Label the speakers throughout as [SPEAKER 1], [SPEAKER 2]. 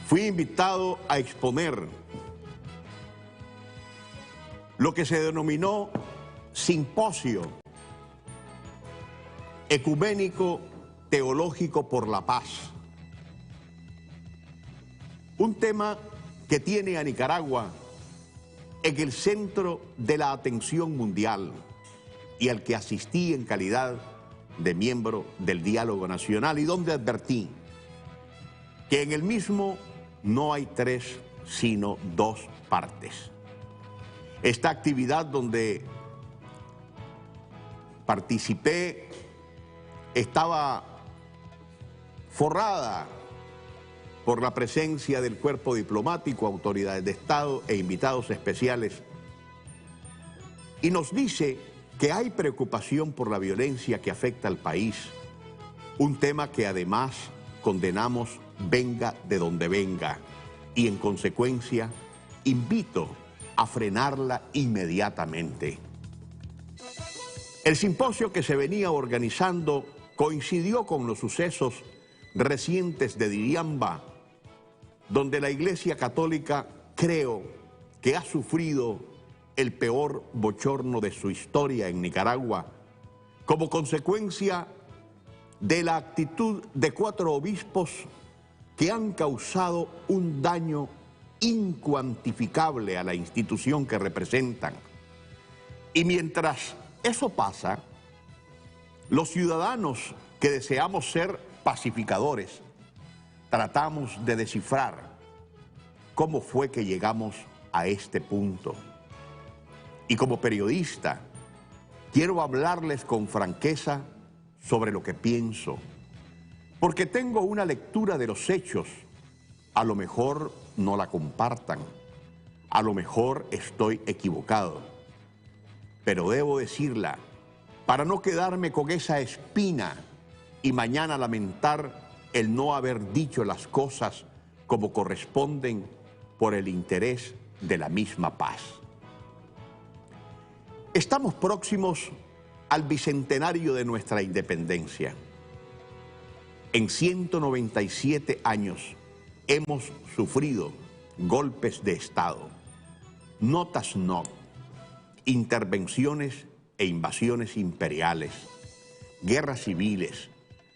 [SPEAKER 1] fui invitado a exponer lo que se denominó Simposio Ecuménico Teológico por la Paz. Un tema que tiene a Nicaragua en el centro de la atención mundial y al que asistí en calidad de miembro del Diálogo Nacional y donde advertí que en el mismo no hay tres, sino dos partes. Esta actividad donde participé estaba forrada por la presencia del cuerpo diplomático, autoridades de Estado e invitados especiales, y nos dice que hay preocupación por la violencia que afecta al país, un tema que además condenamos venga de donde venga, y en consecuencia invito a frenarla inmediatamente. El simposio que se venía organizando coincidió con los sucesos recientes de Diriamba, donde la Iglesia Católica creo que ha sufrido el peor bochorno de su historia en Nicaragua, como consecuencia de la actitud de 4 obispos que han causado un daño incuantificable a la institución que representan. Y mientras eso pasa, los ciudadanos que deseamos ser pacificadores, tratamos de descifrar cómo fue que llegamos a este punto. Y como periodista, quiero hablarles con franqueza sobre lo que pienso, porque tengo una lectura de los hechos. A lo mejor no la compartan, a lo mejor estoy equivocado, pero debo decirla para no quedarme con esa espina y mañana lamentar el no haber dicho las cosas como corresponden por el interés de la misma paz. Estamos próximos al bicentenario de nuestra independencia. En 197 años hemos sufrido golpes de Estado, notas no, intervenciones e invasiones imperiales, guerras civiles,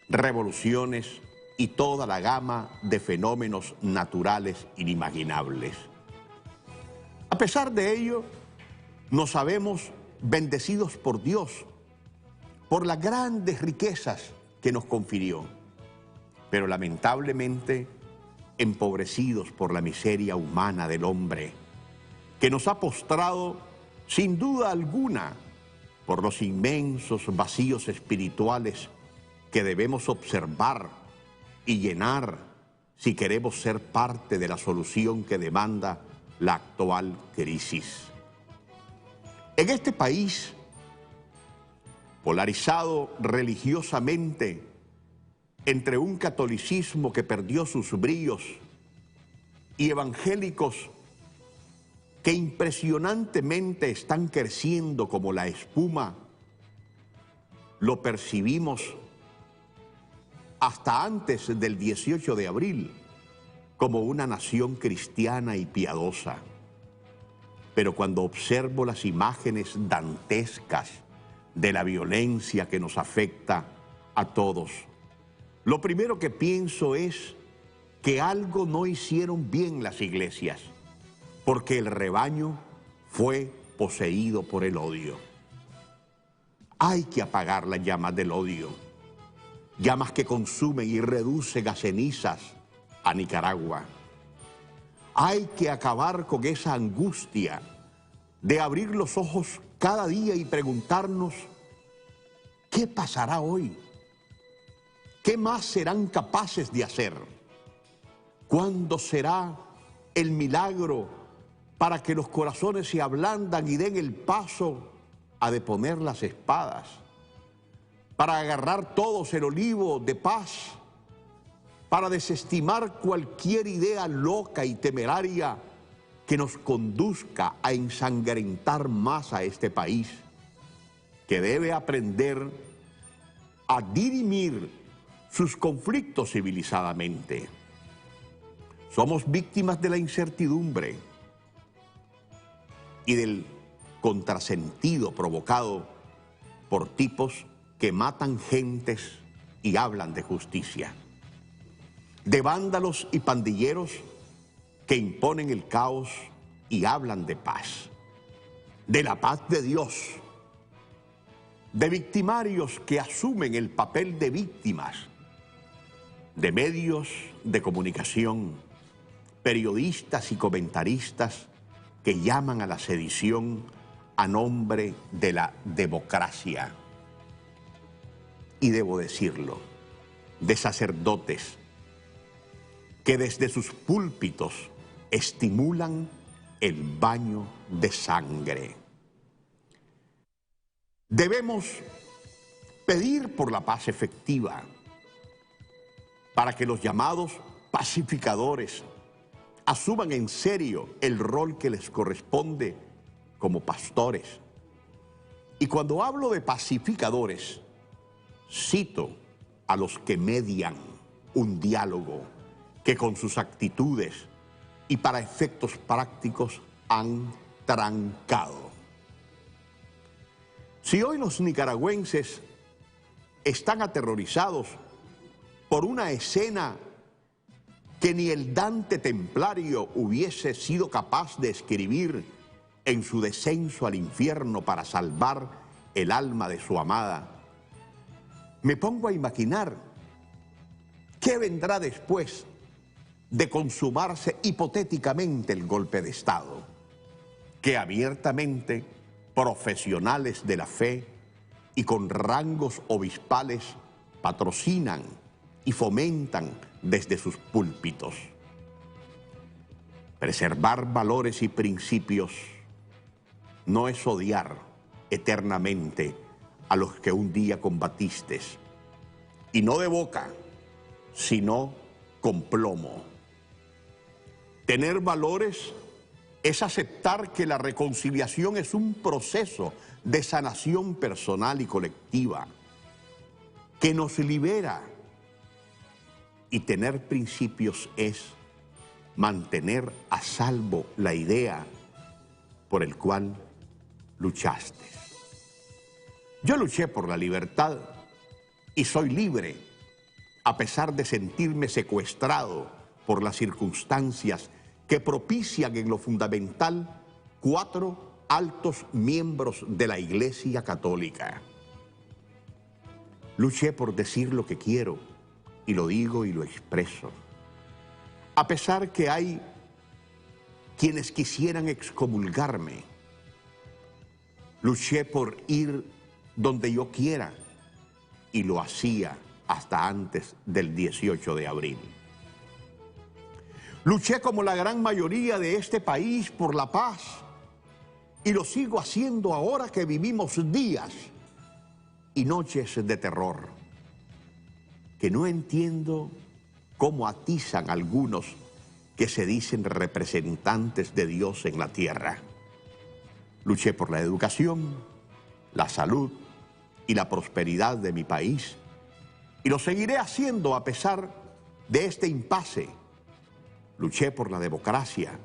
[SPEAKER 1] revoluciones y toda la gama de fenómenos naturales inimaginables. A pesar de ello, nos sabemos bendecidos por Dios, por las grandes riquezas que nos confirió, pero lamentablemente empobrecidos por la miseria humana del hombre, que nos ha postrado sin duda alguna por los inmensos vacíos espirituales que debemos observar y llenar si queremos ser parte de la solución que demanda la actual crisis. En este país, polarizado religiosamente entre un catolicismo que perdió sus bríos y evangélicos que impresionantemente están creciendo como la espuma, lo percibimos hasta antes del 18 de abril como una nación cristiana y piadosa. Pero cuando observo las imágenes dantescas de la violencia que nos afecta a todos, lo primero que pienso es que algo no hicieron bien las iglesias, porque el rebaño fue poseído por el odio. Hay que apagar las llamas del odio, llamas que consumen y reducen a cenizas a Nicaragua. Hay que acabar con esa angustia de abrir los ojos cada día y preguntarnos, ¿qué pasará hoy? ¿Qué más serán capaces de hacer? ¿Cuándo será el milagro para que los corazones se ablandan y den el paso a deponer las espadas? Para agarrar todos el olivo de paz, para desestimar cualquier idea loca y temeraria que nos conduzca a ensangrentar más a este país, que debe aprender a dirimir sus conflictos civilizadamente. Somos víctimas de la incertidumbre y del contrasentido provocado por tipos que matan gentes y hablan de justicia, de vándalos y pandilleros que imponen el caos y hablan de paz, de la paz de Dios, de victimarios que asumen el papel de víctimas, de medios de comunicación, periodistas y comentaristas que llaman a la sedición a nombre de la democracia. Y debo decirlo, de sacerdotes que desde sus púlpitos estimulan el baño de sangre. Debemos pedir por la paz efectiva para que los llamados pacificadores asuman en serio el rol que les corresponde como pastores. Y cuando hablo de pacificadores, cito a los que median un diálogo que con sus actitudes y para efectos prácticos han trancado. Si hoy los nicaragüenses están aterrorizados por una escena que ni el Dante templario hubiese sido capaz de escribir en su descenso al infierno para salvar el alma de su amada, me pongo a imaginar qué vendrá después de consumarse hipotéticamente el golpe de Estado, que abiertamente profesionales de la fe y con rangos obispales patrocinan y fomentan desde sus púlpitos. Preservar valores y principios no es odiar eternamente a los que un día combatiste, y no de boca, sino con plomo. Tener valores es aceptar que la reconciliación es un proceso de sanación personal y colectiva que nos libera. Y tener principios es mantener a salvo la idea por el cual luchaste. Yo luché por la libertad y soy libre, a pesar de sentirme secuestrado por las circunstancias que propician en lo fundamental 4 altos miembros de la Iglesia Católica. Luché por decir lo que quiero, y lo digo y lo expreso, a pesar que hay quienes quisieran excomulgarme. Luché por ir donde yo quiera y lo hacía hasta antes del 18 de abril. Luché como la gran mayoría de este país por la paz y lo sigo haciendo ahora que vivimos días y noches de terror, que no entiendo cómo atizan algunos que se dicen representantes de Dios en la tierra. Luché por la educación, la salud y la prosperidad de mi país y lo seguiré haciendo a pesar de este impasse. Luché por la democracia,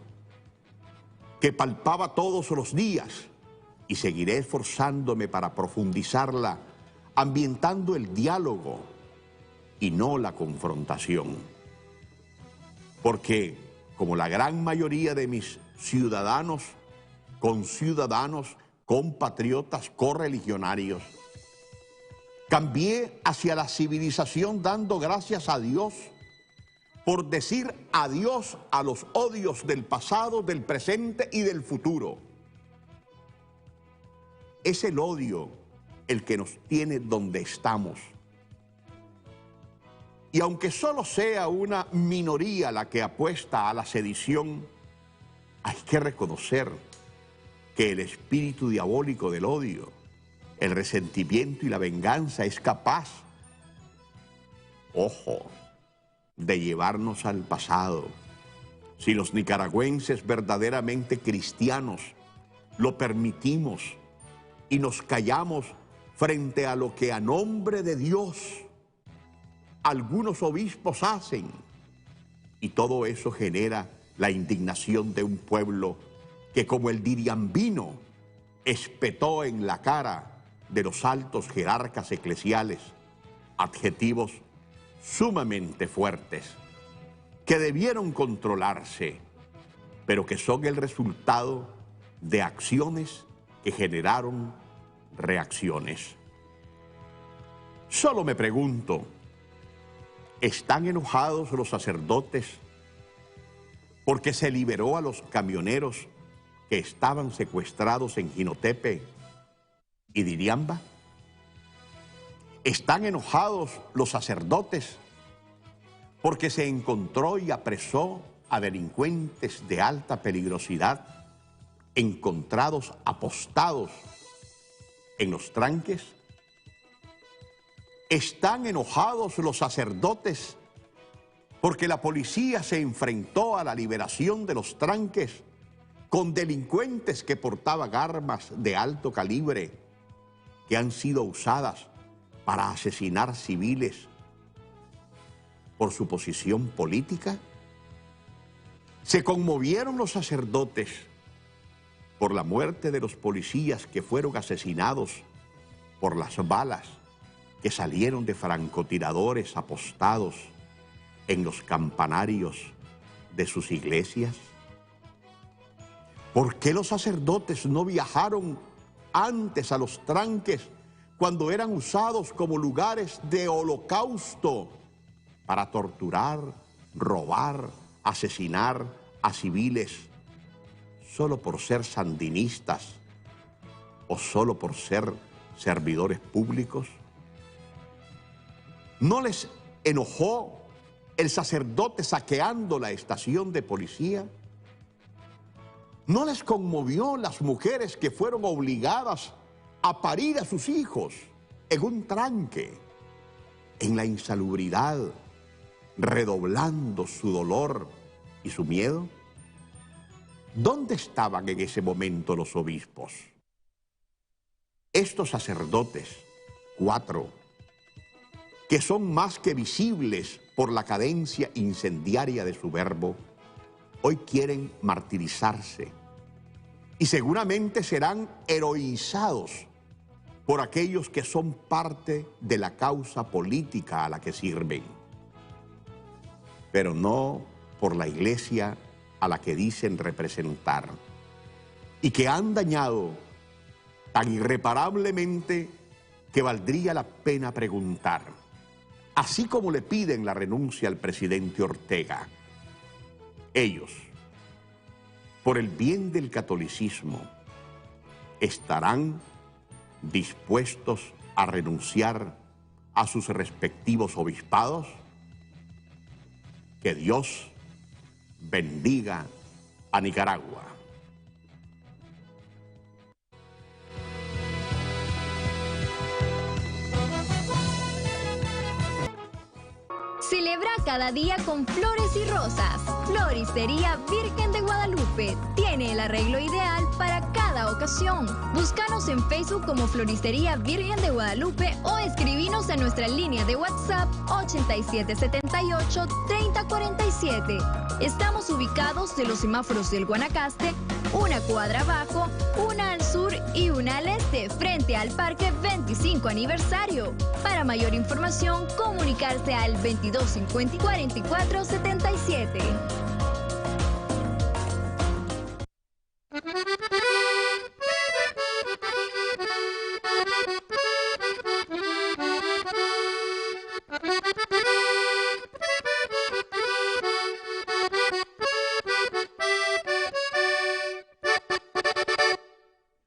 [SPEAKER 1] que palpaba todos los días, y seguiré esforzándome para profundizarla, ambientando el diálogo y no la confrontación. Porque, como la gran mayoría de mis ciudadanos, conciudadanos, compatriotas, correligionarios, cambié hacia la civilización dando gracias a Dios por decir adiós a los odios del pasado, del presente y del futuro. Es el odio el que nos tiene donde estamos. Y aunque solo sea una minoría la que apuesta a la sedición, hay que reconocer que el espíritu diabólico del odio, el resentimiento y la venganza es capaz, ojo, de llevarnos al pasado. Si los nicaragüenses verdaderamente cristianos lo permitimos y nos callamos frente a lo que a nombre de Dios algunos obispos hacen, Y todo eso genera la indignación de un pueblo que, como el diriambino, espetó en la cara de los altos jerarcas eclesiales adjetivos sumamente fuertes que debieron controlarse, pero que son el resultado de acciones que generaron reacciones. Solo me pregunto, ¿están enojados los sacerdotes porque se liberó a los camioneros que estaban secuestrados en Jinotepe y Diriamba? ¿Están enojados los sacerdotes porque se encontró y apresó a delincuentes de alta peligrosidad encontrados apostados en los tranques? ¿Están enojados los sacerdotes porque la policía se enfrentó a la liberación de los tranques con delincuentes que portaban armas de alto calibre que han sido usadas para asesinar civiles por su posición política? ¿Se conmovieron los sacerdotes por la muerte de los policías que fueron asesinados por las balas que salieron de francotiradores apostados en los campanarios de sus iglesias? ¿Por qué los sacerdotes no viajaron antes a los tranques cuando eran usados como lugares de holocausto para torturar, robar, asesinar a civiles solo por ser sandinistas o solo por ser servidores públicos? ¿No les enojó el sacerdote saqueando la estación de policía? ¿No les conmovió las mujeres que fueron obligadas a parir a sus hijos en un tranque, en la insalubridad, redoblando su dolor y su miedo? ¿Dónde estaban en ese momento los obispos? Estos sacerdotes, 4, que son más que visibles por la cadencia incendiaria de su verbo, hoy quieren martirizarse y seguramente serán heroizados por aquellos que son parte de la causa política a la que sirven, pero no por la iglesia a la que dicen representar, y que han dañado tan irreparablemente que valdría la pena preguntar, así como le piden la renuncia al presidente Ortega, ellos, por el bien del catolicismo, ¿estarán dispuestos a renunciar a sus respectivos obispados? Que Dios bendiga a Nicaragua.
[SPEAKER 2] Celebra cada día con flores y rosas. Floristería Virgen de Guadalupe tiene el arreglo ideal para cada ocasión. Búscanos en Facebook como Floristería Virgen de Guadalupe o escribinos en nuestra línea de WhatsApp 8778-3047. Estamos ubicados de los semáforos del Guanacaste, una cuadra abajo, una al sur y una al este, frente al Parque 25 Aniversario. Para mayor información, comunicarse al 2250-4477.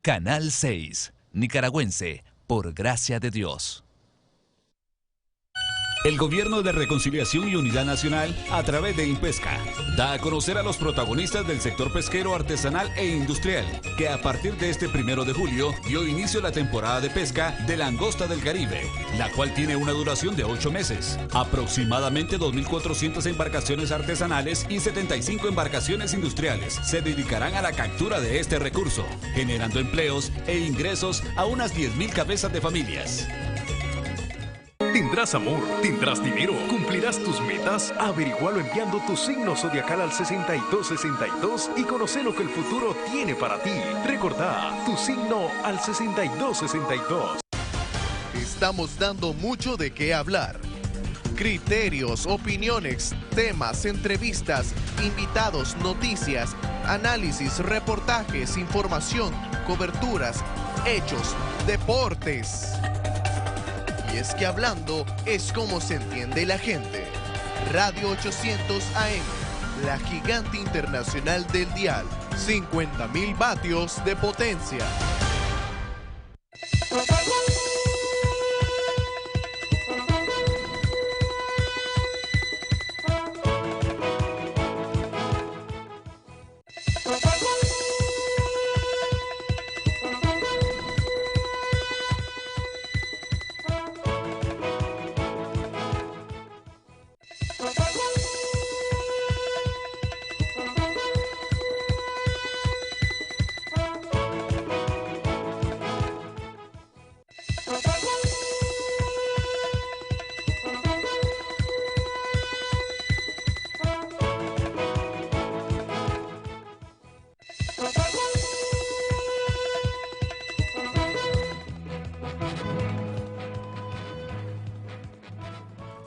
[SPEAKER 3] Canal 6, Nicaragüense, por gracia de Dios. El Gobierno de Reconciliación y Unidad Nacional, a través de Impesca, da a conocer a los protagonistas del sector pesquero artesanal e industrial, que a partir de este 1 de julio dio inicio a la temporada de pesca de langosta del Caribe, la cual tiene una duración de 8 meses. Aproximadamente 2.400 embarcaciones artesanales y 75 embarcaciones industriales se dedicarán a la captura de este recurso, generando empleos e ingresos a unas 10.000 cabezas de familias.
[SPEAKER 4] Te Tendrás amor, tendrás dinero, cumplirás tus metas. Averigualo enviando tu signo zodiacal al 6262 y conoce lo que el futuro tiene para ti. Recordá, tu signo al 6262.
[SPEAKER 5] Estamos dando mucho de qué hablar. Criterios, opiniones, temas, entrevistas, invitados, noticias, análisis, reportajes, información, coberturas, hechos, deportes. Y es que hablando es como se entiende la gente. Radio 800 AM, la gigante internacional del dial, 50.000 vatios de potencia.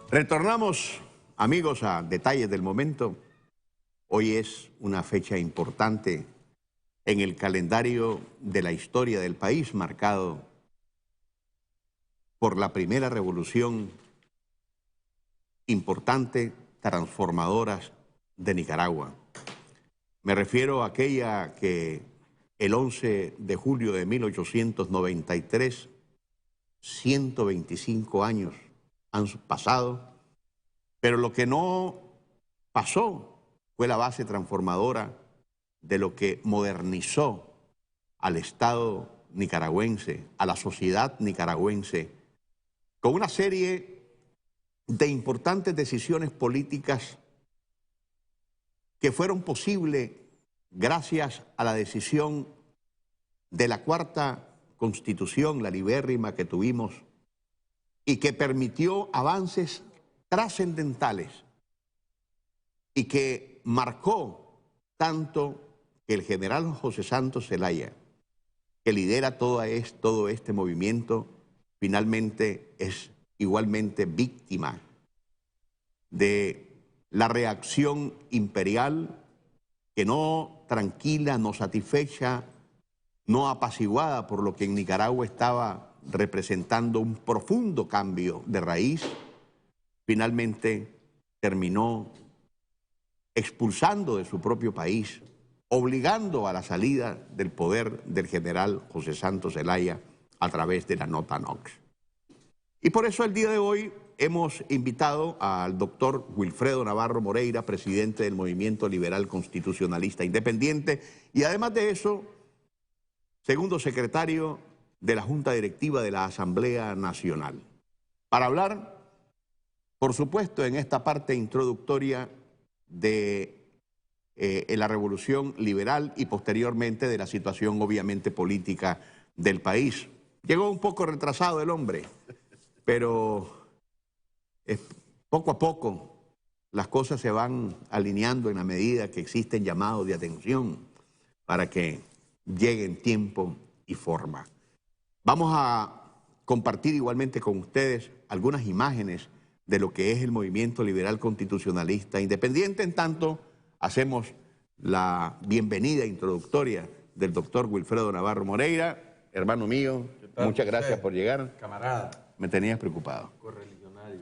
[SPEAKER 1] Retornamos, amigos, a detalles del momento. Hoy es una fecha importante en el calendario de la historia del país, marcado por la primera revolución importante, transformadora de Nicaragua. Me refiero a aquella que el 11 de julio de 1893, 125 años han pasado, pero lo que no pasó fue la base transformadora de lo que modernizó al Estado nicaragüense, a la sociedad nicaragüense, con una serie de importantes decisiones políticas que fueron posibles gracias a la decisión de la Cuarta Constitución, la libérrima que tuvimos, y que permitió avances trascendentales y que marcó tanto que el general José Santos Zelaya, que lidera todo este movimiento, finalmente es igualmente víctima de la reacción imperial que no tranquila, no satisfecha, no apaciguada por lo que en Nicaragua estaba representando un profundo cambio de raíz, finalmente terminó expulsando de su propio país, obligando a la salida del poder del general José Santos Zelaya a través de la nota NOx. Y por eso el día de hoy hemos invitado al doctor Wilfredo Navarro Moreira, presidente del Movimiento Liberal Constitucionalista Independiente, y además de eso, segundo secretario de la Junta Directiva de la Asamblea Nacional, para hablar, por supuesto, en esta parte introductoria de la revolución liberal y posteriormente de la situación, obviamente, política del país. Llegó un poco retrasado el hombre, pero poco a poco las cosas se van alineando en la medida que existen llamados de atención para que llegue en tiempo y forma. Vamos a compartir igualmente con ustedes algunas imágenes de lo que es el Movimiento Liberal Constitucionalista Independiente. En tanto, hacemos la bienvenida introductoria del doctor Wilfredo Navarro Moreira. Hermano mío, muchas gracias por llegar.
[SPEAKER 6] Camarada.
[SPEAKER 1] Me tenías preocupado.
[SPEAKER 6] Correligionario.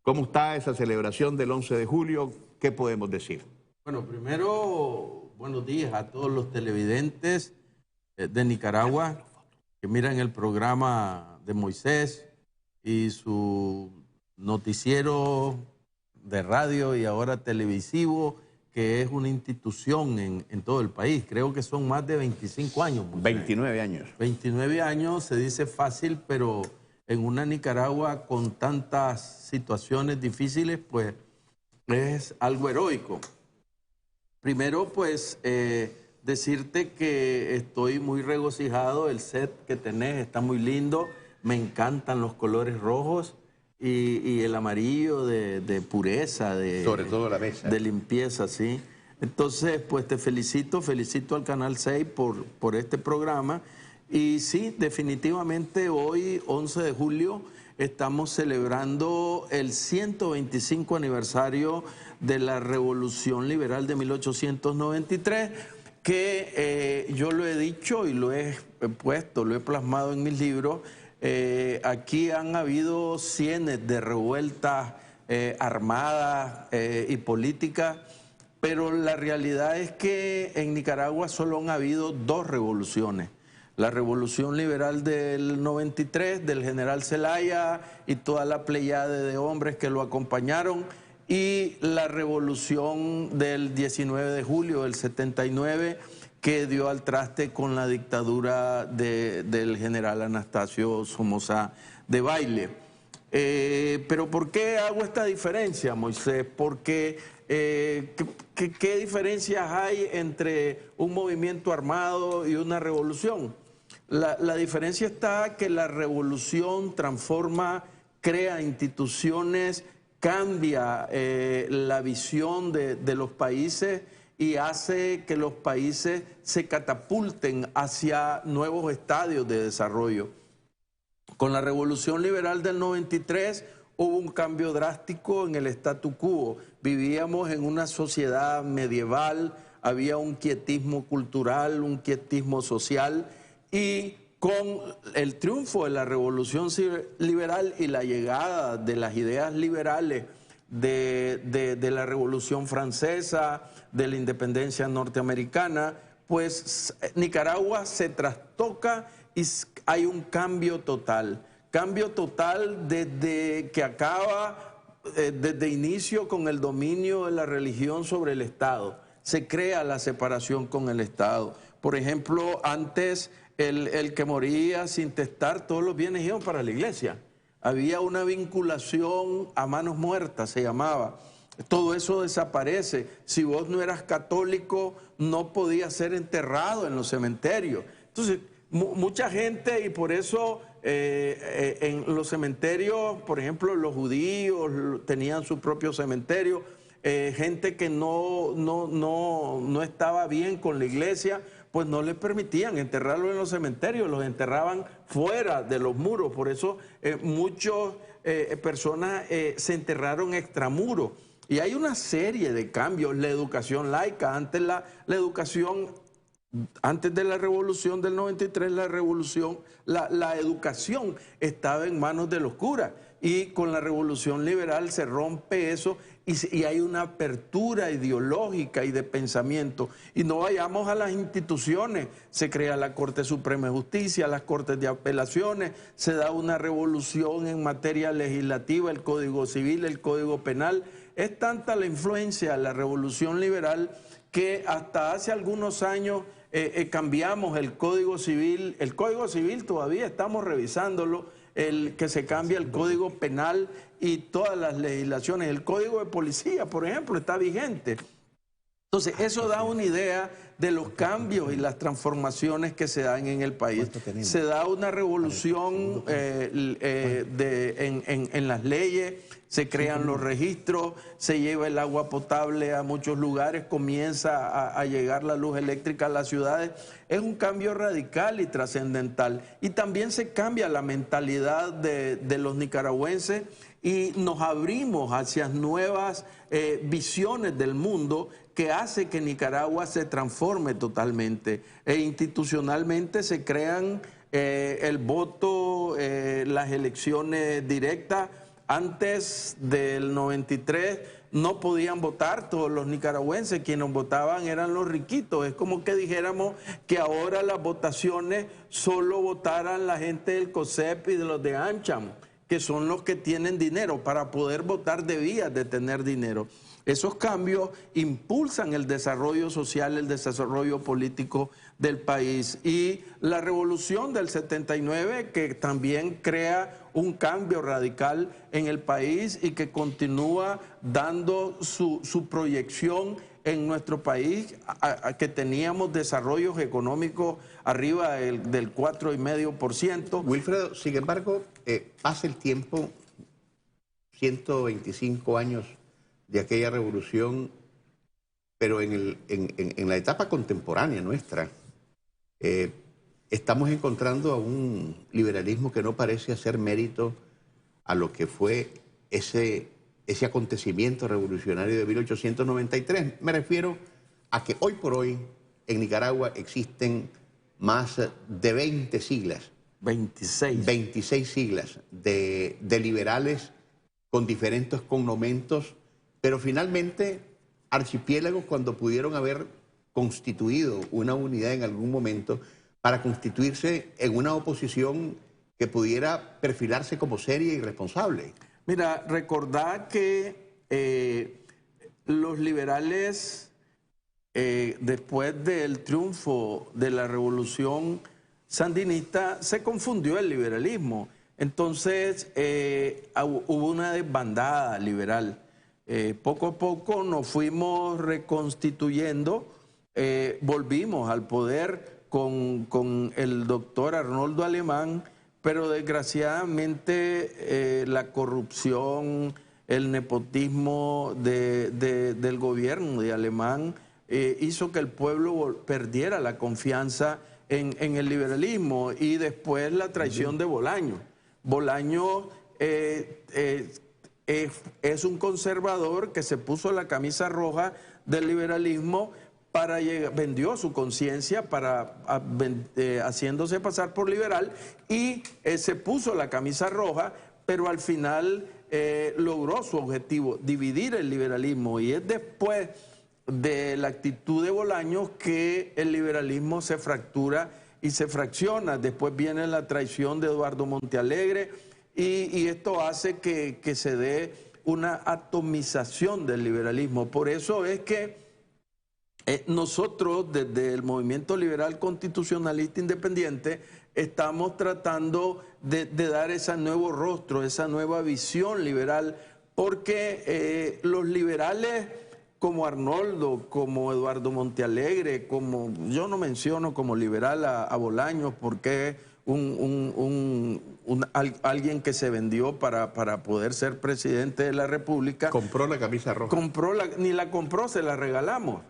[SPEAKER 1] ¿Cómo está esa celebración del 11 de julio? ¿Qué podemos decir?
[SPEAKER 6] Bueno, primero, buenos días a todos los televidentes de Nicaragua que miran el programa de Moisés y su noticiero de radio y ahora televisivo, que es una institución en todo el país. Creo que son más de 25 años.
[SPEAKER 1] 29 años.
[SPEAKER 6] 29 años, se dice fácil, pero en una Nicaragua con tantas situaciones difíciles, pues es algo heroico. Primero, pues, decirte que estoy muy regocijado, el set que tenés está muy lindo. me encantan los colores rojos y el amarillo de pureza,
[SPEAKER 1] sobre todo la mesa,
[SPEAKER 6] de limpieza, sí. Entonces, pues te felicito al Canal 6 por este programa. Y sí, definitivamente hoy, 11 de julio, estamos celebrando el 125 aniversario de la Revolución Liberal de 1893, que yo lo he dicho y lo he puesto, lo he plasmado en mis libros. Aquí han habido cientos de revueltas armadas y políticas, pero la realidad es que en Nicaragua solo han habido 2 revoluciones. La Revolución Liberal del 93, del general Zelaya y toda la pleyade de hombres que lo acompañaron, y la Revolución del 19 de julio del 79, que dio al traste con la dictadura del general Anastasio Somoza Debayle. Pero ¿por qué hago esta diferencia, Moisés? Porque ¿qué diferencias hay entre un movimiento armado y una revolución? La diferencia está que la revolución transforma, crea instituciones, cambia la visión de los países y hace que los países se catapulten hacia nuevos estadios de desarrollo. Con la Revolución Liberal del 93 hubo un cambio drástico en el statu quo. Vivíamos en una sociedad medieval, había un quietismo cultural, un quietismo social, y con el triunfo de la Revolución Liberal y la llegada de las ideas liberales de la Revolución Francesa, de la independencia norteamericana, pues Nicaragua se trastoca y hay un cambio total desde que acaba, desde inicio con el dominio de la religión sobre el Estado. Se crea la separación con el Estado. Por ejemplo, antes el que moría sin testar, todos los bienes iban para la iglesia. Había una vinculación a manos muertas, se llamaba. Todo eso desaparece. Si vos no eras católico, no podías ser enterrado en los cementerios. Entonces, mucha gente, y por eso en los cementerios, por ejemplo, los judíos tenían su propio cementerio, gente que no estaba bien con la iglesia, pues no les permitían enterrarlos en los cementerios, los enterraban fuera de los muros. Por eso muchas personas se enterraron extramuros. Y hay una serie de cambios. La educación laica, antes la educación, antes de la Revolución del 93, la educación estaba en manos de los curas. Y con la Revolución Liberal se rompe eso y hay una apertura ideológica y de pensamiento. Y no vayamos a las instituciones. Se crea la Corte Suprema de Justicia, las Cortes de Apelaciones, se da una revolución en materia legislativa, el Código Civil, el Código Penal. Es tanta la influencia de la Revolución Liberal que hasta hace algunos años cambiamos el Código Civil. El Código Civil todavía estamos revisándolo, que se cambia el Código Penal y todas las legislaciones. El Código de Policía, por ejemplo, está vigente. Entonces, eso da una idea de los cambios y las transformaciones que se dan en el país. Se da una revolución en las leyes, se crean los registros, se lleva el agua potable a muchos lugares, comienza a llegar la luz eléctrica a las ciudades. Es un cambio radical y trascendental. Y también se cambia la mentalidad de los nicaragüenses y nos abrimos hacia nuevas visiones del mundo que hace que Nicaragua se transforme totalmente. Institucionalmente se crean el voto, las elecciones directas. Antes del 93 no podían votar todos los nicaragüenses, quienes votaban eran los riquitos. Es como que dijéramos que ahora las votaciones solo votaran la gente del COSEP y de los de AmCham, que son los que tienen dinero. Para poder votar debías de tener dinero. Esos cambios impulsan el desarrollo social, el desarrollo político del país. Y la revolución del 79, que también crea un cambio radical en el país y que continúa dando su proyección en nuestro país que teníamos desarrollos económicos arriba del 4,5%.
[SPEAKER 1] Wilfredo, sin embargo, pasa el tiempo, 125 años de aquella revolución, pero en la etapa contemporánea nuestra, estamos encontrando a un liberalismo que no parece hacer mérito a lo que fue ese acontecimiento revolucionario de 1893. Me refiero a que hoy por hoy en Nicaragua existen más de 20 siglas. 26 siglas de liberales con diferentes cognomentos, pero finalmente archipiélagos cuando pudieron haber constituido una unidad en algún momento para constituirse en una oposición que pudiera perfilarse como seria y responsable.
[SPEAKER 6] Mira, recordad que los liberales, después del triunfo de la revolución sandinista, se confundió el liberalismo. Entonces hubo una desbandada liberal. Poco a poco nos fuimos reconstituyendo, volvimos al poder con el doctor Arnoldo Alemán, pero desgraciadamente la corrupción, el nepotismo del gobierno de Alemán hizo que el pueblo perdiera la confianza en el liberalismo, y después la traición de Bolaño. Bolaño es un conservador que se puso la camisa roja del liberalismo, vendió su conciencia haciéndose pasar por liberal, y se puso la camisa roja, pero al final logró su objetivo, dividir el liberalismo, y es después de la actitud de Bolaños que el liberalismo se fractura y se fracciona. Después viene la traición de Eduardo Montealegre, y esto hace que se dé una atomización del liberalismo. Por eso es que nosotros, desde el Movimiento Liberal Constitucionalista Independiente, estamos tratando de dar ese nuevo rostro, esa nueva visión liberal, porque los liberales como Arnoldo, como Eduardo Montealegre, como yo no menciono como liberal a Bolaños, porque es alguien que se vendió para poder ser presidente de la República.
[SPEAKER 1] Compró la camisa roja.
[SPEAKER 6] Ni la compró, se la regalamos.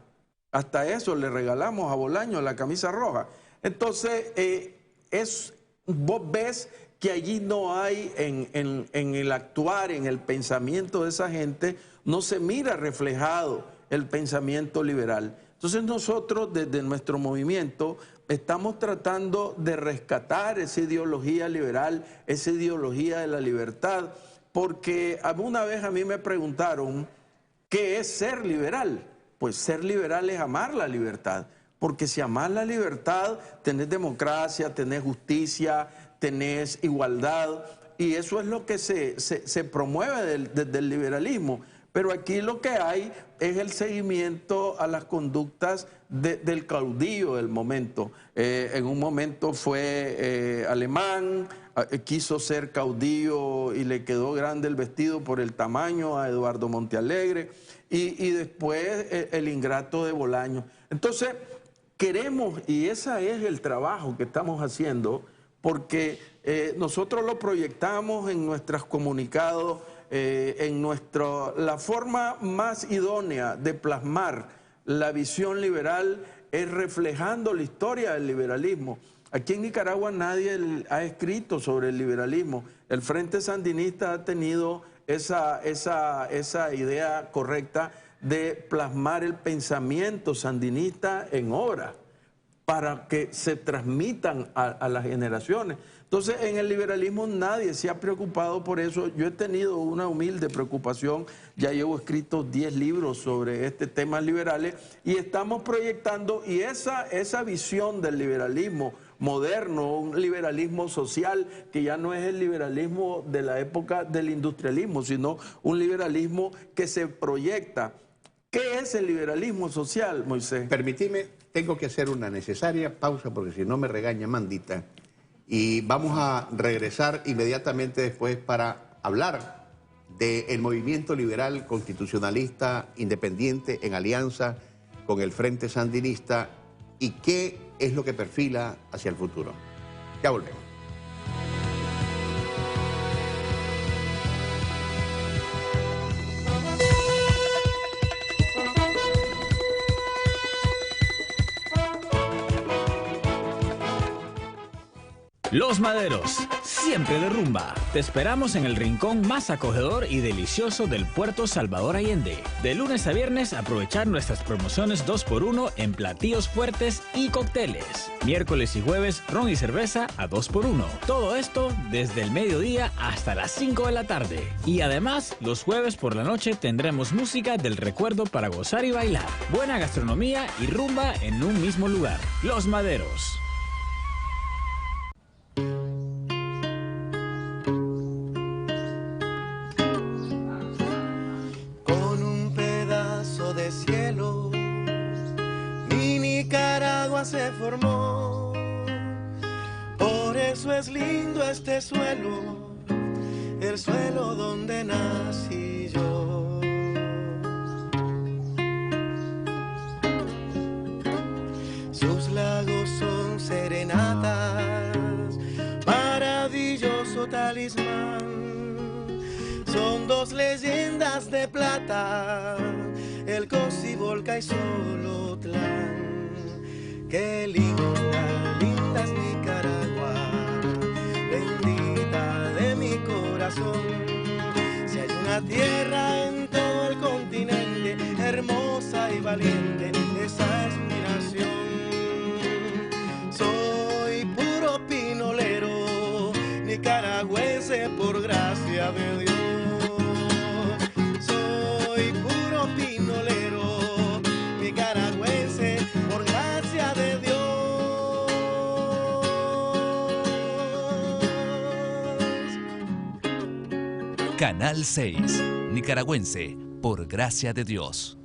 [SPEAKER 6] Hasta eso le regalamos a Bolaños, la camisa roja. Entonces, vos ves que allí no hay, en el actuar, en el pensamiento de esa gente, no se mira reflejado el pensamiento liberal. Entonces nosotros, desde nuestro movimiento, estamos tratando de rescatar esa ideología liberal, esa ideología de la libertad, porque alguna vez a mí me preguntaron, ¿qué es ser liberal? Pues ser liberal es amar la libertad, porque si amas la libertad, tenés democracia, tenés justicia, tenés igualdad, y eso es lo que se promueve desde el liberalismo. Pero aquí lo que hay es el seguimiento a las conductas del caudillo del momento. En un momento fue Alemán, quiso ser caudillo y le quedó grande el vestido por el tamaño a Eduardo Montealegre, y después el ingrato de Bolaños. Entonces queremos, y ese es el trabajo que estamos haciendo, porque nosotros lo proyectamos en nuestros comunicados, la forma más idónea de plasmar la visión liberal es reflejando la historia del liberalismo. Aquí en Nicaragua nadie ha escrito sobre el liberalismo. El Frente Sandinista ha tenido esa idea correcta de plasmar el pensamiento sandinista en obra para que se transmitan a las generaciones. Entonces, en el liberalismo nadie se ha preocupado por eso. Yo he tenido una humilde preocupación, ya llevo escritos 10 libros sobre este tema liberales, y estamos proyectando, y esa visión del liberalismo moderno, un liberalismo social, que ya no es el liberalismo de la época del industrialismo, sino un liberalismo que se proyecta. ¿Qué es el liberalismo social, Moisés?
[SPEAKER 1] Permitime, tengo que hacer una necesaria pausa porque si no me regaña Mandita. Y vamos a regresar inmediatamente después para hablar del movimiento liberal constitucionalista independiente en alianza con el Frente Sandinista y qué es lo que perfila hacia el futuro. Ya volvemos.
[SPEAKER 7] Los Maderos, siempre de rumba. Te esperamos en el rincón más acogedor y delicioso del Puerto Salvador Allende. De lunes a viernes, aprovechar nuestras promociones 2x1 en platillos fuertes y cócteles. Miércoles y jueves, ron y cerveza a 2x1. Todo esto desde el mediodía hasta las 5 de la tarde. Y además, los jueves por la noche tendremos música del recuerdo para gozar y bailar. Buena gastronomía y rumba en un mismo lugar. Los Maderos.
[SPEAKER 8] Se formó, por eso es lindo este suelo, el suelo donde nací yo. Sus lagos son serenatas, maravilloso talismán, son dos leyendas de plata, el Cocibolca y Solotlán. Qué linda, linda es Nicaragua, bendita de mi corazón. Si hay una tierra en todo el continente, hermosa y valiente, esa es mi nación. Soy puro pinolero, nicaragüense por gracia de Dios. Soy puro pinolero, nicaragüense por gracia de Dios.
[SPEAKER 3] Canal 6, nicaragüense, por gracia de Dios.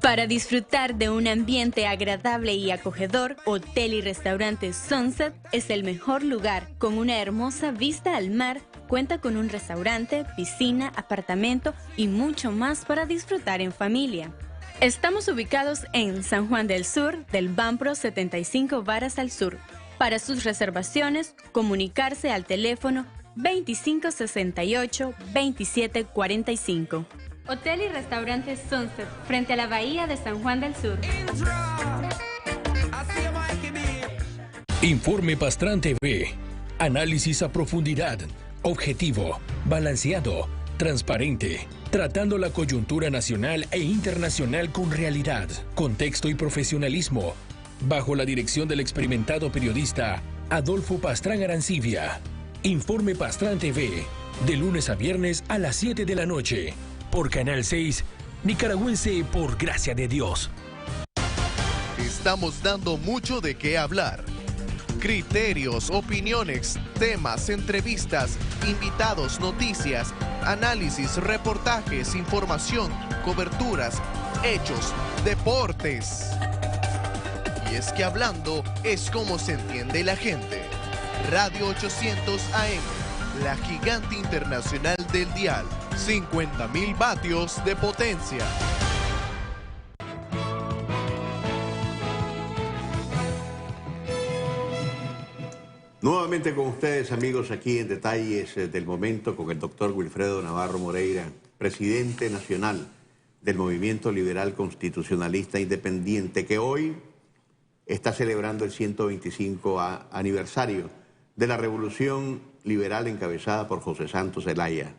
[SPEAKER 9] Para disfrutar de un ambiente agradable y acogedor, Hotel y Restaurante Sunset es el mejor lugar. Con una hermosa vista al mar, cuenta con un restaurante, piscina, apartamento y mucho más para disfrutar en familia. Estamos ubicados en San Juan del Sur, del Banpro 75 Varas al Sur. Para sus reservaciones, comunicarse al teléfono 2568-2745. Hotel y Restaurante Sunset, frente a la Bahía de San Juan del Sur.
[SPEAKER 10] Informe Pastrán TV. Análisis a profundidad, objetivo, balanceado, transparente, tratando la coyuntura nacional e internacional con realidad, contexto y profesionalismo, bajo la dirección del experimentado periodista Adolfo Pastrán Arancibia. Informe Pastrán TV, de lunes a viernes a las 7 de la noche, por Canal 6, nicaragüense por gracia de Dios.
[SPEAKER 5] Estamos dando mucho de qué hablar. Criterios, opiniones, temas, entrevistas, invitados, noticias, análisis, reportajes, información, coberturas, hechos, deportes. Y es que hablando es como se entiende la gente. Radio 800 AM, la gigante internacional del dial. 50.000 vatios de potencia.
[SPEAKER 1] Nuevamente con ustedes, amigos, aquí en Detalles del Momento con el doctor Wilfredo Navarro Moreira, presidente nacional del Movimiento Liberal Constitucionalista Independiente, que hoy está celebrando el 125 aniversario de la Revolución Liberal encabezada por José Santos Zelaya,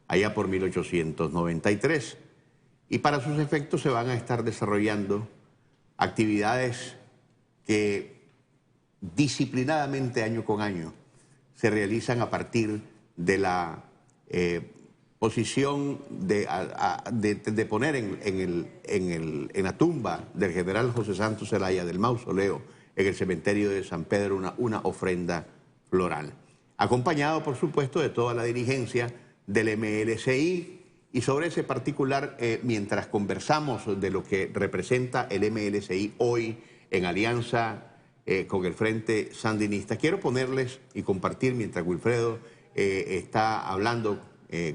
[SPEAKER 1] allá por 1893. Y para sus efectos se van a estar desarrollando actividades que disciplinadamente año con año se realizan a partir de la posición de poner en la tumba del general José Santos Zelaya, del mausoleo en el cementerio de San Pedro, una ofrenda floral, acompañado por supuesto de toda la dirigencia del MLCI. Y sobre ese particular, mientras conversamos de lo que representa el MLCI hoy en alianza con el Frente Sandinista, quiero ponerles y compartir, mientras Wilfredo está hablando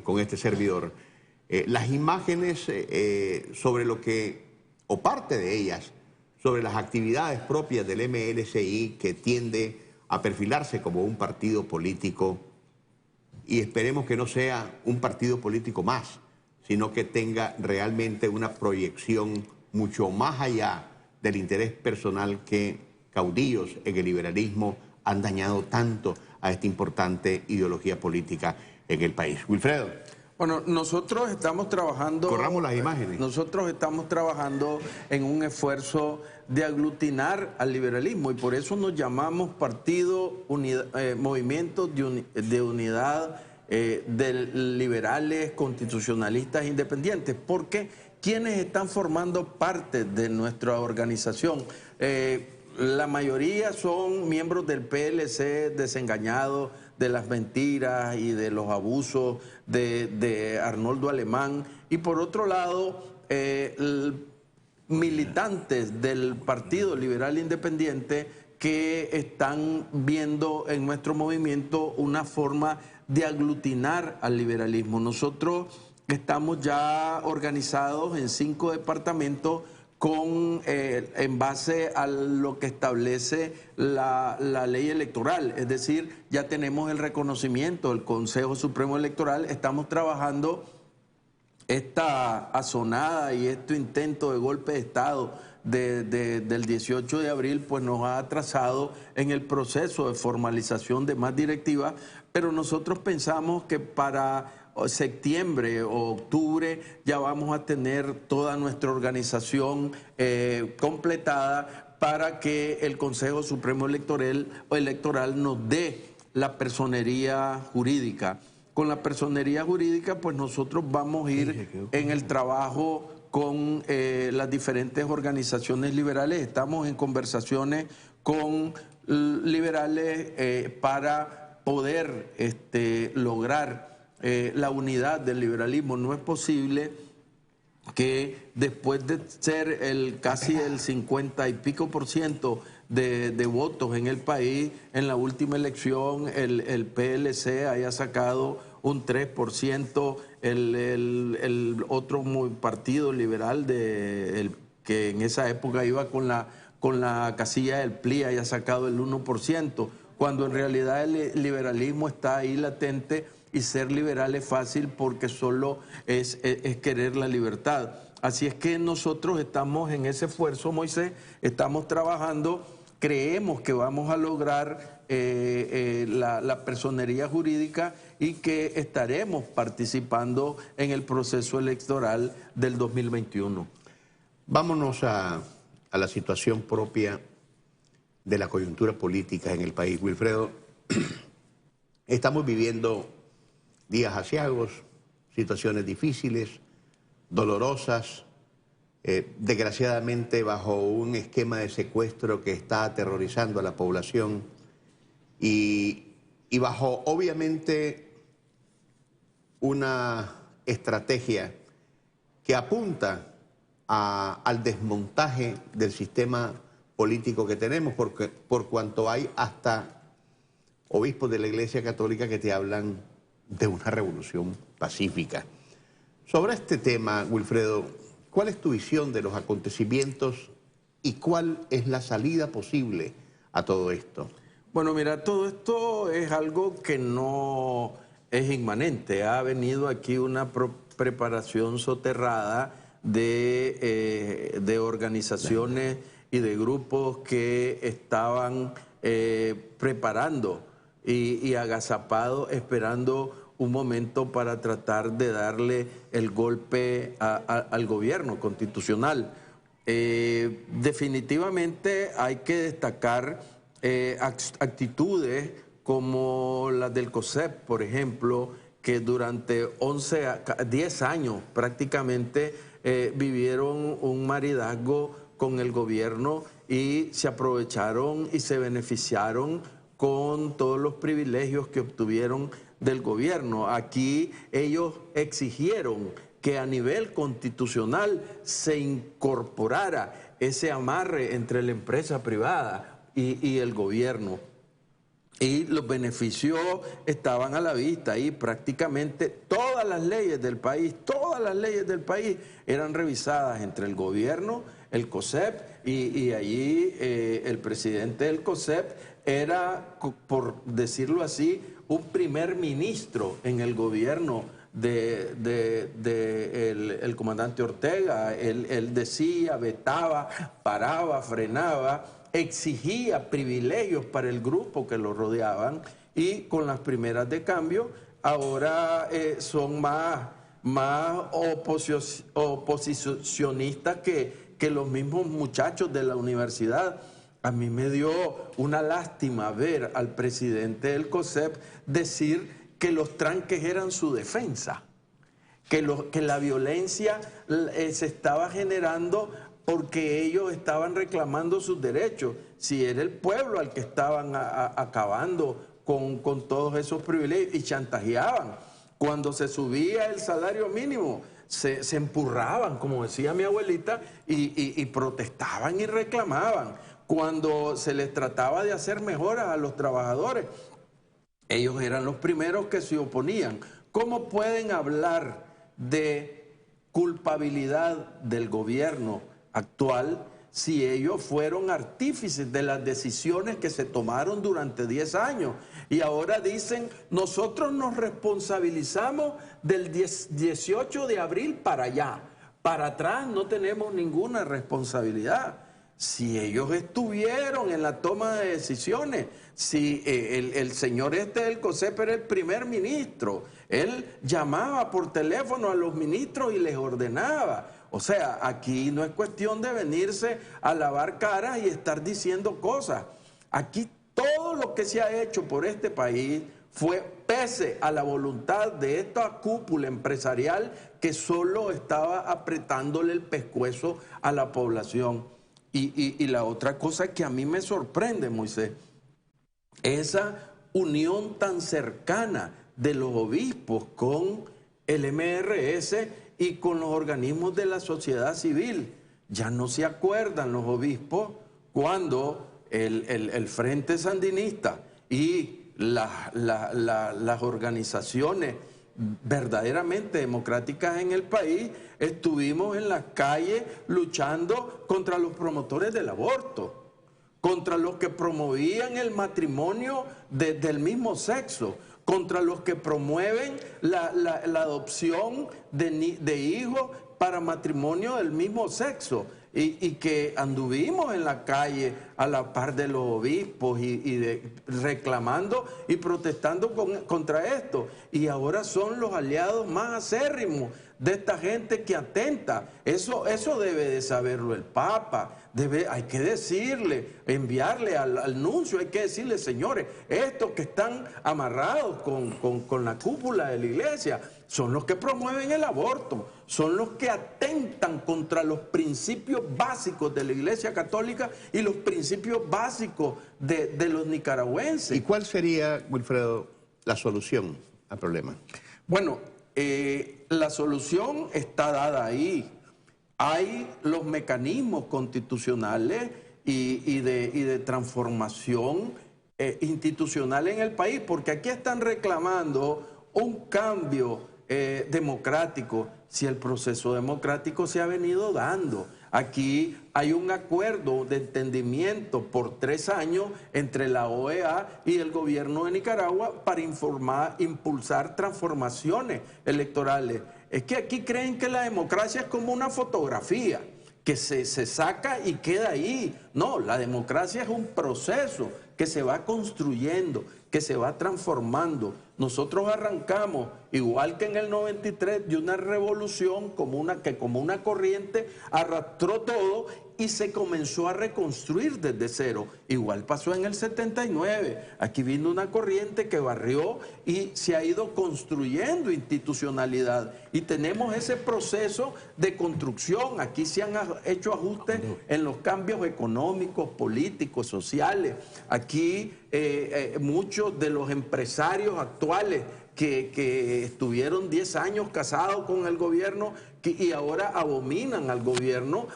[SPEAKER 1] con este servidor, las imágenes sobre lo que, o parte de ellas, sobre las actividades propias del MLCI, que tiende a perfilarse como un partido político, y esperemos que no sea un partido político más, sino que tenga realmente una proyección mucho más allá del interés personal que caudillos en el liberalismo han dañado tanto a esta importante ideología política en el país. Wilfredo.
[SPEAKER 6] Bueno, nosotros estamos trabajando...
[SPEAKER 1] Corramos las imágenes.
[SPEAKER 6] Nosotros estamos trabajando en un esfuerzo de aglutinar al liberalismo y por eso nos llamamos Movimiento de Unidad de Liberales, Constitucionalistas Independientes, porque quienes están formando parte de nuestra organización, la mayoría son miembros del PLC desengañados de las mentiras y de los abusos de Arnoldo Alemán, y por otro lado militantes del Partido Liberal Independiente que están viendo en nuestro movimiento una forma de aglutinar al liberalismo. Nosotros estamos ya organizados en 5 departamentos en base a lo que establece la ley electoral, es decir, ya tenemos el reconocimiento del Consejo Supremo Electoral, estamos trabajando esta asonada y este intento de golpe de Estado del 18 de abril, pues nos ha atrasado en el proceso de formalización de más directivas, pero nosotros pensamos que para septiembre o octubre ya vamos a tener toda nuestra organización completada para que el Consejo Supremo Electoral nos dé la personería jurídica. Con la personería jurídica, pues nosotros vamos a ir en el trabajo con las diferentes organizaciones liberales. Estamos en conversaciones con liberales para poder lograr la unidad del liberalismo. No es posible que después de ser casi el 50 y pico % de votos en el país, en la última elección el PLC haya sacado un 3%, el otro partido liberal que en esa época iba con la casilla del PLI haya sacado el 1%, cuando en realidad el liberalismo está ahí latente y ser liberal es fácil porque solo es querer la libertad. Así es que nosotros estamos en ese esfuerzo, Moisés, estamos trabajando, creemos que vamos a lograr la personería jurídica y que estaremos participando en el proceso electoral del 2021.
[SPEAKER 1] Vámonos a la situación propia de la coyuntura política en el país. Wilfredo, estamos viviendo días aciagos, situaciones difíciles, dolorosas, desgraciadamente bajo un esquema de secuestro que está aterrorizando a la población y bajo obviamente una estrategia que apunta al desmontaje del sistema político que tenemos, porque por cuanto hay hasta obispos de la Iglesia Católica que te hablan de una revolución pacífica. Sobre este tema, Wilfredo, ¿cuál es tu visión de los acontecimientos y cuál es la salida posible a todo esto?
[SPEAKER 6] Bueno, mira, todo esto es algo que no es inmanente. Ha venido aquí una preparación soterrada de organizaciones y de grupos que estaban preparando y agazapados, esperando un momento para tratar de darle el golpe al gobierno constitucional. Definitivamente hay que destacar actitudes como las del COSEP, por ejemplo, que durante 10 años prácticamente vivieron un maridazgo con el gobierno y se aprovecharon y se beneficiaron con todos los privilegios que obtuvieron del gobierno. Aquí ellos exigieron que a nivel constitucional se incorporara ese amarre entre la empresa privada y el gobierno. Y los beneficios estaban a la vista y prácticamente todas las leyes del país eran revisadas entre el gobierno, el COSEP y allí el presidente del COSEP era, por decirlo así, un primer ministro en el gobierno el comandante Ortega. Él decía, vetaba, paraba, frenaba, exigía privilegios para el grupo que lo rodeaban, y con las primeras de cambio ahora son más oposicionistas que los mismos muchachos de la universidad. A mí me dio una lástima ver al presidente del COSEP decir que los tranques eran su defensa, que la violencia se estaba generando porque ellos estaban reclamando sus derechos, si era el pueblo al que estaban acabando con todos esos privilegios, y chantajeaban. Cuando se subía el salario mínimo, se empurraban, como decía mi abuelita, y protestaban y reclamaban. Cuando se les trataba de hacer mejoras a los trabajadores, ellos eran los primeros que se oponían. ¿Cómo pueden hablar de culpabilidad del gobierno actual si ellos fueron artífices de las decisiones que se tomaron durante 10 años? Y ahora dicen, nosotros nos responsabilizamos del 18 de abril para allá. Para atrás no tenemos ninguna responsabilidad. Si ellos estuvieron en la toma de decisiones, si el señor del COSEP era el primer ministro, él llamaba por teléfono a los ministros y les ordenaba. O sea, aquí no es cuestión de venirse a lavar caras y estar diciendo cosas. Aquí todo lo que se ha hecho por este país fue pese a la voluntad de esta cúpula empresarial que solo estaba apretándole el pescuezo a la población. Y la otra cosa que a mí me sorprende, Moisés, esa unión tan cercana de los obispos con el MRS y con los organismos de la sociedad civil. Ya no se acuerdan los obispos cuando el Frente Sandinista y las organizaciones verdaderamente democráticas en el país estuvimos en las calles luchando contra los promotores del aborto, contra los que promovían el matrimonio del mismo sexo, contra los que promueven la adopción de hijos para matrimonio del mismo sexo, y que anduvimos en la calle a la par de los obispos reclamando y protestando contra esto. Y ahora son los aliados más acérrimos de esta gente que atenta. Eso debe de saberlo el Papa. Hay que decirle, enviarle al nuncio, hay que decirle, señores, estos que están amarrados con la cúpula de la iglesia son los que promueven el aborto, son los que atentan contra los principios básicos de la Iglesia Católica y los principios básicos de los nicaragüenses.
[SPEAKER 1] ¿Y cuál sería, Wilfredo, la solución al problema?
[SPEAKER 6] Bueno, la solución está dada ahí. Hay los mecanismos constitucionales y de transformación institucional en el país, porque aquí están reclamando un cambio democrático, si el proceso democrático se ha venido dando. Aquí hay un acuerdo de entendimiento por 3 años entre la OEA y el gobierno de Nicaragua para impulsar transformaciones electorales. Es que aquí creen que la democracia es como una fotografía, que se saca y queda ahí. No, la democracia es un proceso que se va construyendo, que se va transformando. Nosotros arrancamos, igual que en el 93, de una revolución que como una corriente arrastró todo y se comenzó a reconstruir desde cero. Igual pasó en el 79. Aquí vino una corriente que barrió y se ha ido construyendo institucionalidad. Y tenemos ese proceso de construcción. Aquí se han hecho ajustes en los cambios económicos, políticos, sociales. Aquí muchos de los empresarios actuales que estuvieron 10 años casados con el gobierno y ahora abominan al gobierno.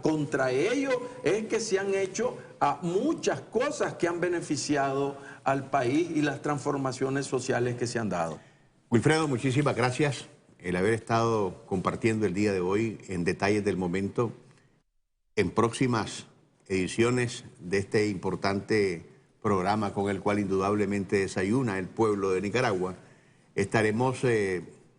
[SPEAKER 6] Contra ellos es que se han hecho muchas cosas que han beneficiado al país y las transformaciones sociales que se han dado.
[SPEAKER 1] Wilfredo, muchísimas gracias el haber estado compartiendo el día de hoy en Detalles del Momento. En próximas ediciones de este importante programa con el cual indudablemente desayuna el pueblo de Nicaragua, estaremos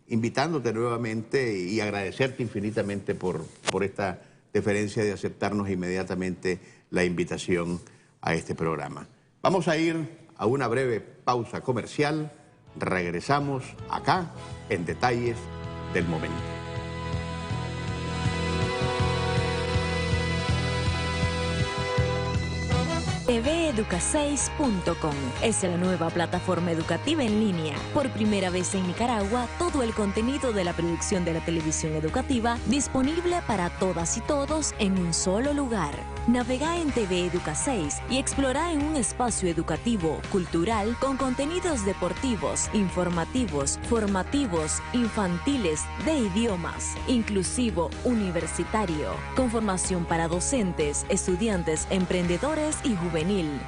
[SPEAKER 1] invitándote nuevamente y agradecerte infinitamente por esta deferencia de aceptarnos inmediatamente la invitación a este programa. Vamos a ir a una breve pausa comercial. Regresamos acá en Detalles del Momento.
[SPEAKER 11] TVeduca6.com es la nueva plataforma educativa en línea. Por primera vez en Nicaragua, todo el contenido de la producción de la televisión educativa disponible para todas y todos en un solo lugar. Navega en TV Educa 6 y explora en un espacio educativo, cultural, con contenidos deportivos, informativos, formativos, infantiles, de idiomas, inclusivo, universitario, con formación para docentes, estudiantes, emprendedores y juvenil.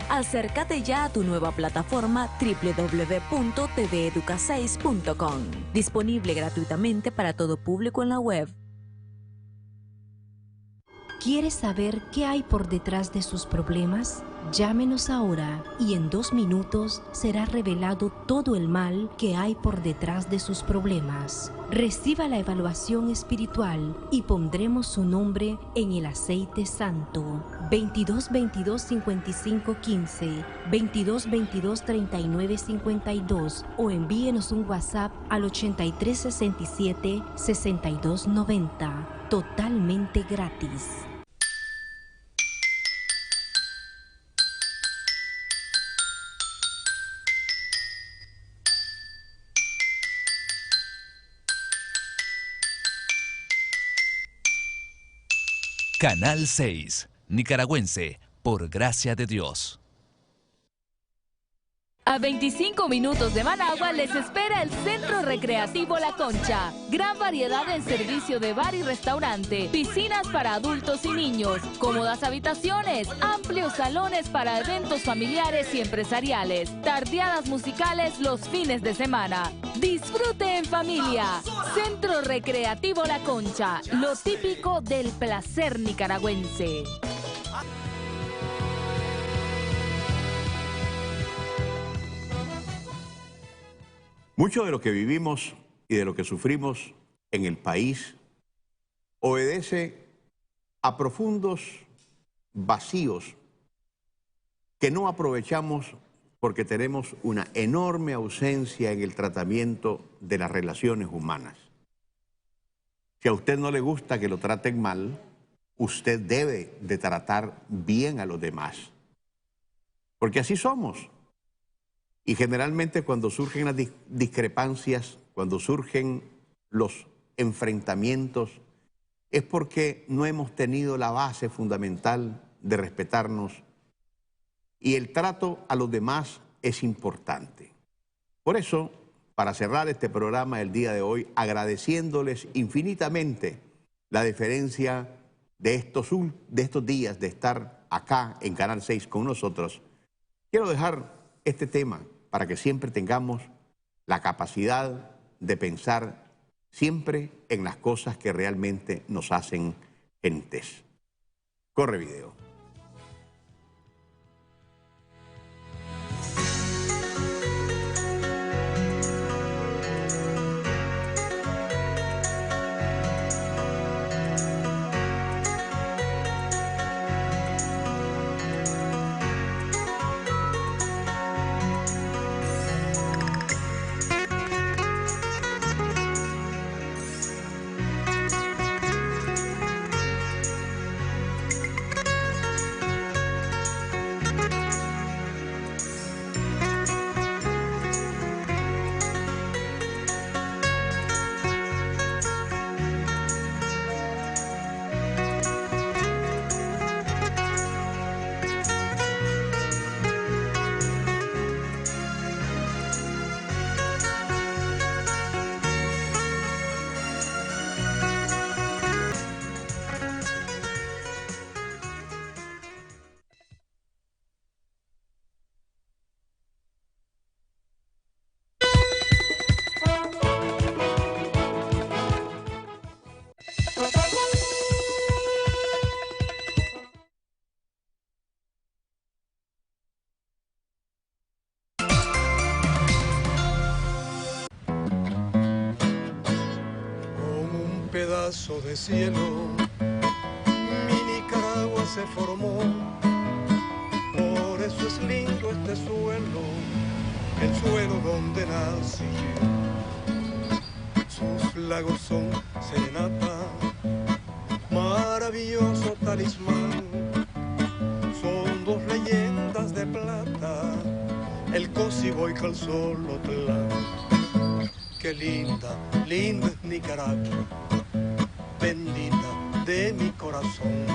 [SPEAKER 11] Acércate ya a tu nueva plataforma www.tveduca6.com, disponible gratuitamente para todo público en la web.
[SPEAKER 12] ¿Quieres saber qué hay por detrás de sus problemas? Llámenos ahora y en 2 minutos será revelado todo el mal que hay por detrás de sus problemas. Reciba la evaluación espiritual y pondremos su nombre en el aceite santo. 2222-5515, 2222-3952 o envíenos un WhatsApp al 8367-6290, totalmente gratis.
[SPEAKER 13] Canal 6, nicaragüense, por gracia de Dios.
[SPEAKER 14] A 25 minutos de Managua les espera el Centro Recreativo La Concha. Gran variedad en servicio de bar y restaurante, piscinas para adultos y niños, cómodas habitaciones, amplios salones para eventos familiares y empresariales, tardeadas musicales los fines de semana. Disfrute en familia. Centro Recreativo La Concha, lo típico del placer nicaragüense.
[SPEAKER 1] Mucho de lo que vivimos y de lo que sufrimos en el país obedece a profundos vacíos que no aprovechamos porque tenemos una enorme ausencia en el tratamiento de las relaciones humanas. Si a usted no le gusta que lo traten mal, usted debe de tratar bien a los demás. Porque así somos. Y generalmente cuando surgen las discrepancias, cuando surgen los enfrentamientos, es porque no hemos tenido la base fundamental de respetarnos. Y el trato a los demás es importante. Por eso, para cerrar este programa el día de hoy, agradeciéndoles infinitamente la deferencia de estos días de estar acá en Canal 6 con nosotros, quiero dejar este tema para que siempre tengamos la capacidad de pensar siempre en las cosas que realmente nos hacen gentes. Corre video.
[SPEAKER 8] de cielo, mi Nicaragua se formó. Por eso es lindo este suelo, el suelo donde nací. Sus lagos son serenata, maravilloso talismán. Son dos leyendas de plata, el Cósibo y Calzolotlán. Qué linda, linda es Nicaragua, bendita de mi corazón.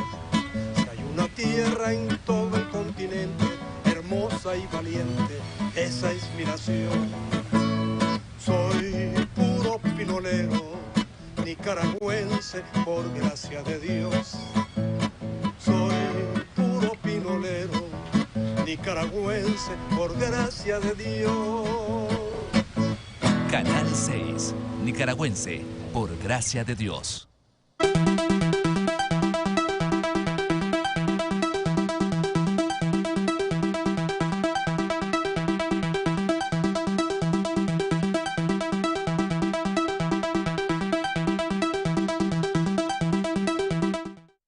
[SPEAKER 8] Si hay una tierra en todo el continente, hermosa y valiente, esa es mi nación. Soy puro pinolero, nicaragüense por gracia de Dios. Soy puro pinolero, nicaragüense por gracia de Dios.
[SPEAKER 13] Canal 6, nicaragüense, por gracia de Dios.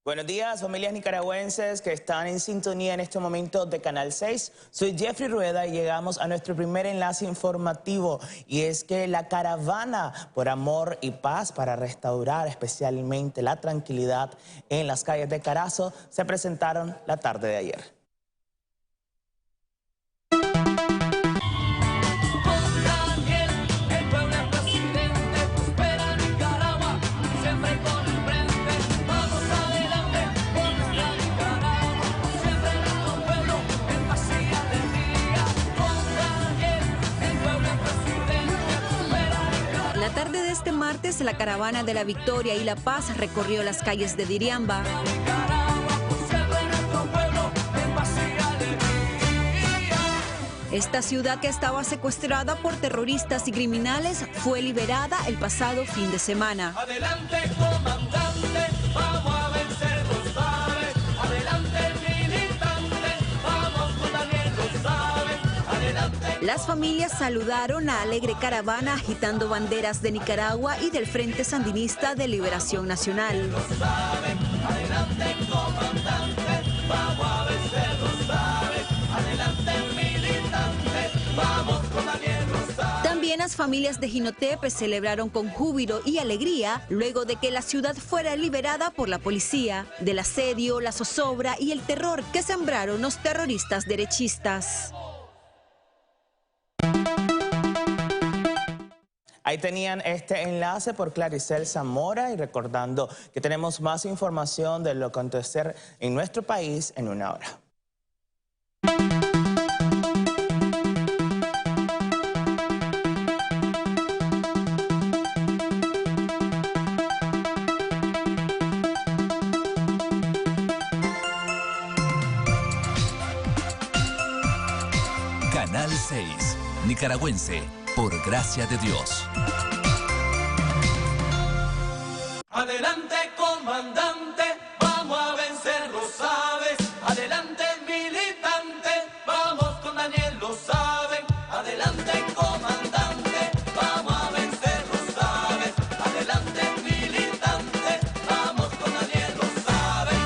[SPEAKER 15] Buenos días, familias nicaragüenses que están en sintonía en este momento de Canal 6. Soy Jeffrey Rueda y llegamos a nuestro primer enlace informativo. Y es que la caravana por amor y paz para restaurar especialmente la tranquilidad en las calles de Carazo se presentaron la tarde de ayer.
[SPEAKER 16] La tarde de este martes, la caravana de la Victoria y la Paz recorrió las calles de Diriamba. Esta ciudad, que estaba secuestrada por terroristas y criminales, fue liberada el pasado fin de semana.
[SPEAKER 17] Adelante, comandante, vamos a vencer, lo sabes. Adelante, militante, vamos con Daniel, lo sabes. Adelante.
[SPEAKER 16] Las familias saludaron la alegre caravana agitando banderas de Nicaragua y del Frente Sandinista de Liberación Nacional.
[SPEAKER 17] Adelante, comandante, vamos a vencer, lo sabes. Adelante, militante, vamos con Daniel, lo sabes.
[SPEAKER 16] También las familias de Jinotepe celebraron con júbilo y alegría luego de que la ciudad fuera liberada por la policía del asedio, la zozobra y el terror que sembraron los terroristas derechistas.
[SPEAKER 15] Ahí tenían este enlace por Claricel Zamora y recordando que tenemos más información de lo que acontecer en nuestro país en una hora.
[SPEAKER 13] Canal 6, nicaragüense, por gracia de Dios.
[SPEAKER 17] Adelante, comandante, vamos a vencer, lo sabes. Adelante, militante, vamos con Daniel, lo saben. Adelante, comandante, vamos a vencer, lo sabes. Adelante, militante, vamos con Daniel, lo saben.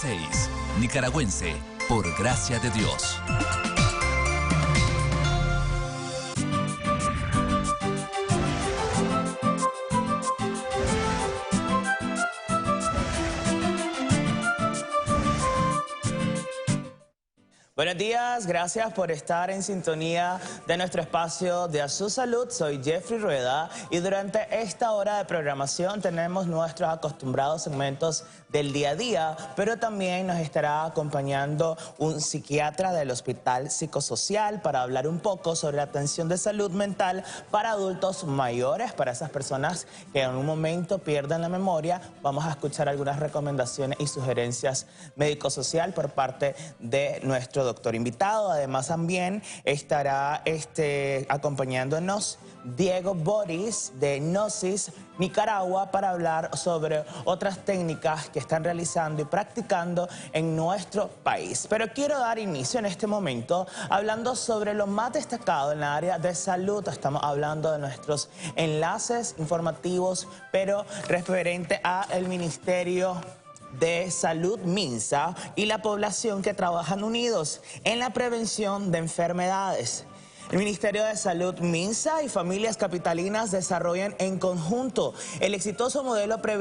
[SPEAKER 13] 6, nicaragüense, por gracia de Dios.
[SPEAKER 15] Buenos días, gracias por estar en sintonía de nuestro espacio de A Su Salud. Soy Jeffrey Rueda y durante esta hora de programación tenemos nuestros acostumbrados segmentos del día a día, pero también nos estará acompañando un psiquiatra del Hospital Psicosocial para hablar un poco sobre la atención de salud mental para adultos mayores, para esas personas que en un momento pierden la memoria. Vamos a escuchar algunas recomendaciones y sugerencias médico-social por parte de nuestro doctor invitado. Además también estará acompañándonos Diego Boris de Gnosis Nicaragua para hablar sobre otras técnicas que están realizando y practicando en nuestro país. Pero quiero dar inicio en este momento hablando sobre lo más destacado en la área de salud. Estamos hablando de nuestros enlaces informativos, pero referente al Ministerio de Salud MINSA y la población que trabajan unidos en la prevención de enfermedades. El Ministerio de Salud MINSA y familias capitalinas desarrollan en conjunto el exitoso modelo preventivo